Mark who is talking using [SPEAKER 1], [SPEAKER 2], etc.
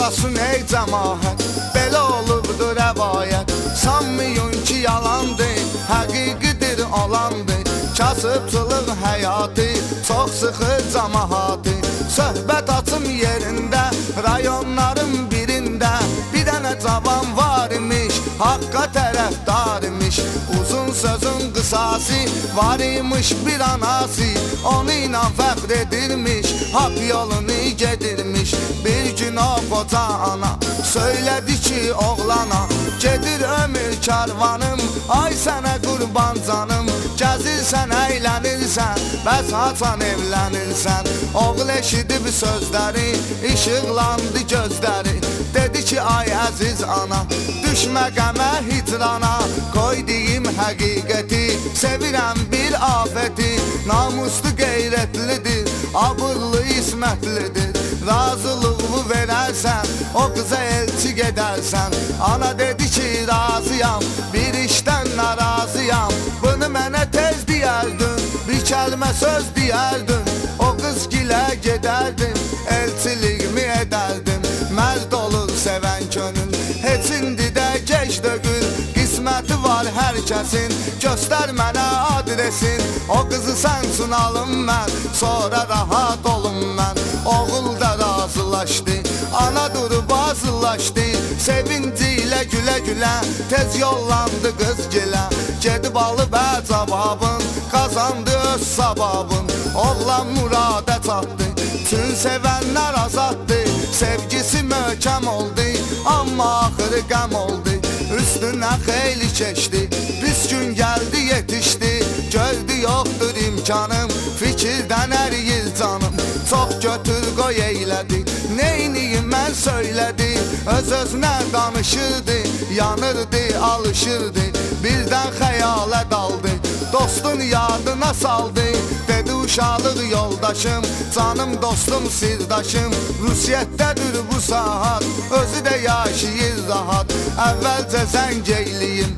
[SPEAKER 1] olasın ey cəmaət, belə olubdur rəvayət. Sanmayın ki yalandır, həqiqidir olandır. Kasıbçılıq həyatı çox sıxır cəmaatı. Söhbət açım yerində, rayonların birində bir dənə cavan var imiş, haqqa tərəfdar imiş. Uzun sözün qısası var imiş bir anası, onu ilə fəxr edirmiş, haqq yolunu gedirmiş. Bir gün o qoca ana söylədi ki oğlana, gedir ömür karvanım, ay sənə qurban canım. Gəzirsən, əylənirsən, bəs haçan evlənirsən. Oğul eşidib sözləri, işıqlandı gözləri. Dedi ki ay əziz ana, düşmə qəmə hicrana. Qoy deyim həqiqəti, sevirəm bir afəti. Namuslu qeyrətlidir, abırlı ismətlidir. Razılığımı verərsən, o qıza elçi gedərsən. Ana dedi ki razıyam, bir işdən narazıyam. Bunu mənə tez deyərdin, bir kəlmə söz deyərdin. O qız gilə gedərdim, elçiliğimi edərdim. Mərd olur sevən könül, heç indi də gec dögül. Qisməti var hər kəsin, göstər mənə adresin. O qızı sən sunalım mən, sonra rahat olum mən. Oğul da razılaşdı, ana durub azılaşdı. Sevinci ilə gülə gülə, tez yollandı qız gilə. Gedib alıb cavabın, qazandı öz savabın. Oğlan murada çatdı, tüm sevənlər azaddı. Sevgisi möhkəm oldu, amma axırı qəm oldu. Üstünə xeyli keçdi, pis gün gəldi yetişdi. Gördü yoxdur imkanım, fikirdən əriyir canım. Çox götür qoy eylədi, neyniyim mən söylədi. Öz-özünə danışırdı, yanırdı, alışırdı. Birdən xəyalə daldı, dostun yadına saldı. Dedi uşaqlıq yoldaşım, canım dostum sirdaşım. Rusiyyətdədir bu saat, özü də yaşayır rahat. Əvvəlcə zəng eyliyim,